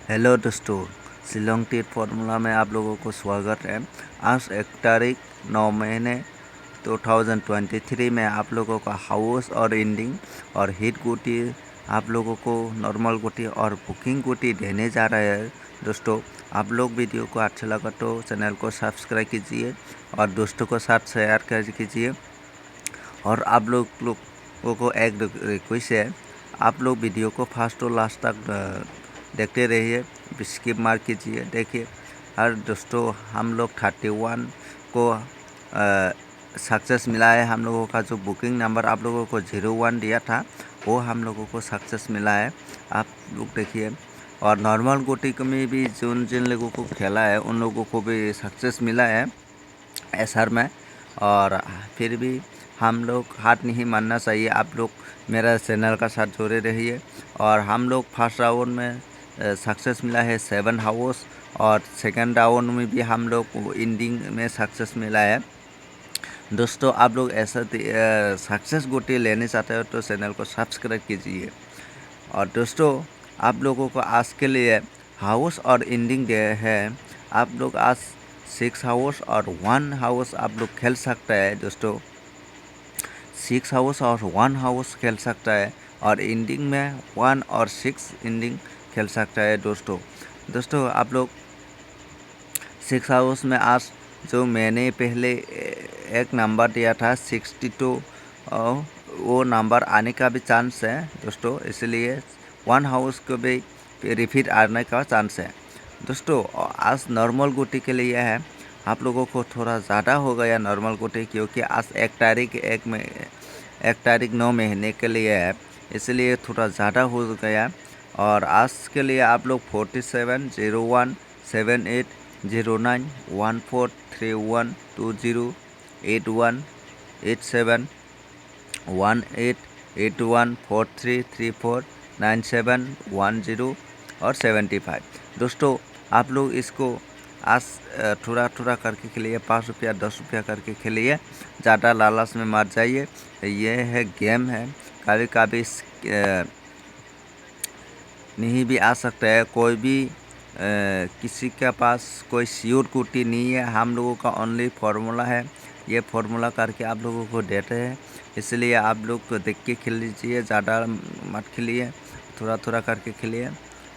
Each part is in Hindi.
हेलो दोस्तों, शिलोंग टीट फार्मूला में आप लोगों को स्वागत है। आज 1 तारीख 9 महीने 2023 में आप लोगों का हाउस और एंडिंग और हिट गुटी आप लोगों को नॉर्मल गुटी और बुकिंग गुटी देने जा रहे हैं। दोस्तों, आप लोग वीडियो को अच्छा लगा तो चैनल को सब्सक्राइब कीजिए और दोस्तों के साथ शेयर कर कीजिए। और आप लोगों को एक रिक्वेस्ट है, आप लोग वीडियो को फर्स्ट और लास्ट तक देखते रहिए, स्किप मार कीजिए। देखिए, और दोस्तों हम लोग 31 को सक्सेस मिला है। हम लोगों का जो बुकिंग नंबर आप लोगों को 01 दिया था वो हम लोगों को सक्सेस मिला है। आप लोग देखिए, और नॉर्मल गोटी में भी जिन लोगों को खेला है उन लोगों को भी सक्सेस मिला है एसआर में। और फिर भी हम लोग हाथ नहीं मानना चाहिए। आप लोग मेरा चैनल का साथ जुड़े रहिए। और हम लोग फर्स्ट राउंड में सक्सेस मिला है 7 हाउस, और सेकंड राउंड में भी हम लोग एंडिंग में सक्सेस मिला है। दोस्तों, आप लोग ऐसा सक्सेस गोटी लेने चाहते हो तो चैनल को सब्सक्राइब कीजिए। और दोस्तों, आप लोगों को आज के लिए हाउस और एंडिंग डे है। आप लोग आज 6 हाउस और 1 हाउस आप लोग खेल सकते हैं। दोस्तों, 6 हाउस और 1 हाउस खेल सकता है, और एंडिंग में 1 और 6 एंडिंग खेल सकता है। दोस्तों आप लोग 6 हाउस में आज जो मैंने पहले एक नंबर दिया था 62, वो नंबर आने का भी चांस है दोस्तों, इसलिए 1 हाउस को भी रिपीट आने का चांस है। दोस्तों, आज नॉर्मल गुटी के लिए है। आप लोगों को थोड़ा ज़्यादा हो गया नॉर्मल गुटी, क्योंकि आज 1 तारीख 9 महीने के लिए है, इसलिए थोड़ा ज़्यादा हो गया। और आज के लिए आप लोग 47 01 78 09 14 31 20 81 87 18 81 43 34 97 10 और 75। दोस्तों, आप लोग इसको आज थोड़ा थोड़ा करके खेलिए, 5 रुपया 10 रुपया करके खेलिए, ज़्यादा लालच में मत जाइए। ये है गेम है, कभी कभी नहीं भी आ सकता है। कोई भी किसी के पास कोई श्योर कुटी नहीं है। हम लोगों का ओनली फार्मूला है, ये फार्मूला करके आप लोगों को देते हैं, इसलिए आप लोग को देख के खेल लीजिए, ज़्यादा मत खेलिए, थोड़ा थोड़ा करके खेलिए।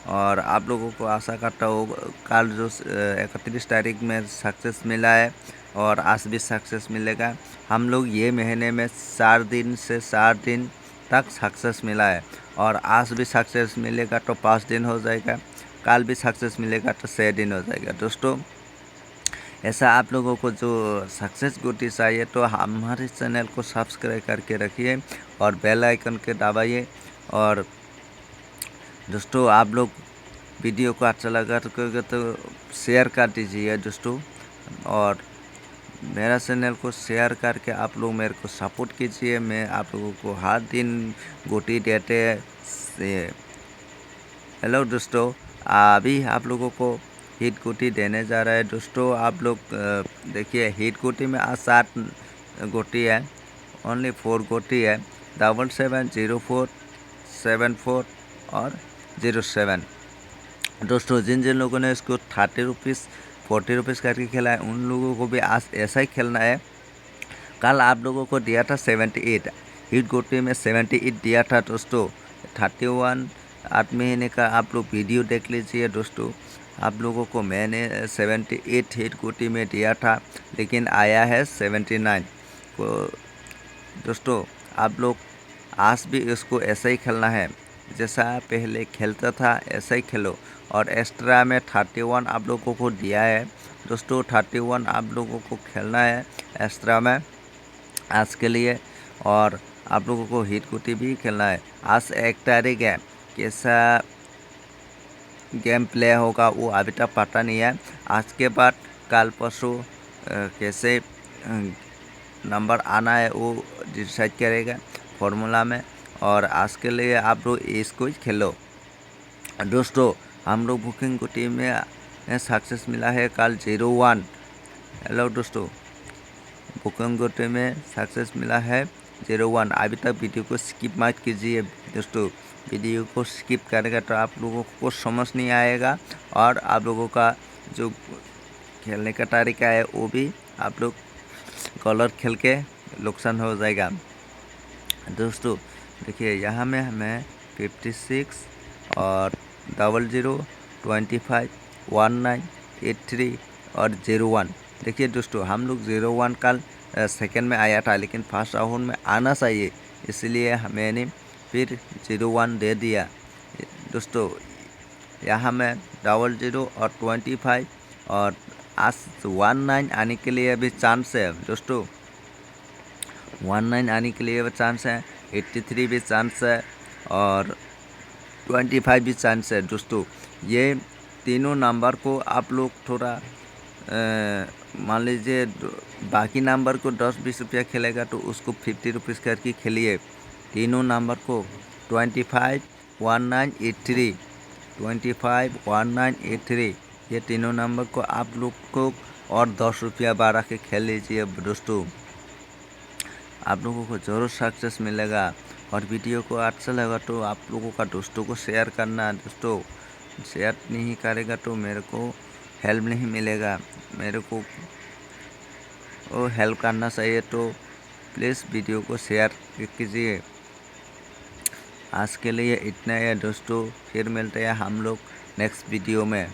और आप लोगों को आशा करता हूँ कल जो 31 तारीख में सक्सेस मिला है और आज भी सक्सेस मिलेगा। हम लोग ये महीने में 4 दिन से 7 दिन तक सक्सेस मिला है, और आज भी सक्सेस मिलेगा तो 5 दिन हो जाएगा, कल भी सक्सेस मिलेगा तो 6 दिन हो जाएगा। दोस्तों, ऐसा आप लोगों को जो सक्सेस गुटी चाहिए तो हमारे चैनल को सब्सक्राइब करके रखिए और बेल आइकन के दबाइए। और दोस्तों, आप लोग वीडियो को अच्छा लगा तो शेयर कर दीजिए दोस्तों, और मेरा चैनल को शेयर करके आप लोग मेरे को सपोर्ट कीजिए। मैं आप लोगों को हर दिन गोटी देते हैं। हेलो दोस्तों, अभी आप लोगों को हिट गोटी देने जा रहा है। दोस्तों, आप लोग देखिए, हिट गोटी में आज 7 गोटी है, ओनली 4 गोटी है, 7704 74 और 07। दोस्तों, जिन जिन लोगों ने इसको 30 रुपीज़ 40 रुपीज़ करके खेला है उन लोगों को भी आज ऐसा ही खेलना है। कल आप लोगों को दिया था 78, हिट गोटी में 78 दिया था। दोस्तों, 31 8 महीने का आप लोग वीडियो देख लीजिए। दोस्तों, आप लोगों को मैंने 78 हिट गोटी में दिया था, लेकिन आया है 79 को। दोस्तों, आप लोग आज भी इसको ऐसा ही खेलना है, जैसा पहले खेलता था ऐसा ही खेलो। और एक्स्ट्रा में 31 आप लोगों को दिया है। दोस्तों, 31 आप लोगों को खेलना है एक्स्ट्रा में आज के लिए, और आप लोगों को हिट गुटी भी खेलना है। आज 1 तारीख है, कैसा गेम प्ले होगा वो अभी तक पता नहीं है। आज के बाद कल परसों कैसे नंबर आना है वो डिसाइड करेगा फार्मूला में। और आज के लिए आप लोग इसको ही खेलो। दोस्तों, हम लोग बुकिंग गुटी में सक्सेस मिला है कल 01। हेलो दोस्तों, बुकिंग गुटी में सक्सेस मिला है 01। अभी तक वीडियो को स्किप मत कीजिए, दोस्तों वीडियो को स्किप करेगा तो आप लोगों को समझ नहीं आएगा और आप लोगों का जो खेलने का तरीका है वो भी आप लोग गलत खेल के नुकसान हो जाएगा। दोस्तों देखिए यहाँ में हमें 56 और 00 25 19 83 और 01। देखिए दोस्तों हम लोग 01 कल सेकंड में आया था, लेकिन फर्स्ट राउंड में आना चाहिए, इसलिए मैंने फिर 01 दे दिया। दोस्तों यहाँ में 00 और 25 और आज 19 आने के लिए भी चांस है दोस्तों, 19 आने के लिए भी चांस है, 83 भी चांस है और 25 भी चांस है। दोस्तों ये तीनों नंबर को आप लोग थोड़ा मान लीजिए बाकी नंबर को 10-20 रुपया खेलेगा तो उसको 50 रुपीज़ करके खेलिए। तीनों नंबर को 25 19 83 25 19 83 ये तीनों नंबर को आप लोग को और 10 रुपया बढ़ा के खेल लीजिए दोस्तों, आप लोगों को ज़रूर सक्सेस मिलेगा। और वीडियो को अच्छा लगा तो आप लोगों का दोस्तों को शेयर करना। दोस्तों शेयर नहीं करेगा तो मेरे को हेल्प नहीं मिलेगा, मेरे को वो हेल्प करना चाहिए, तो प्लीज़ वीडियो को शेयर कीजिए। आज के लिए इतना ही है दोस्तों, फिर मिलते हैं हम लोग नेक्स्ट वीडियो में।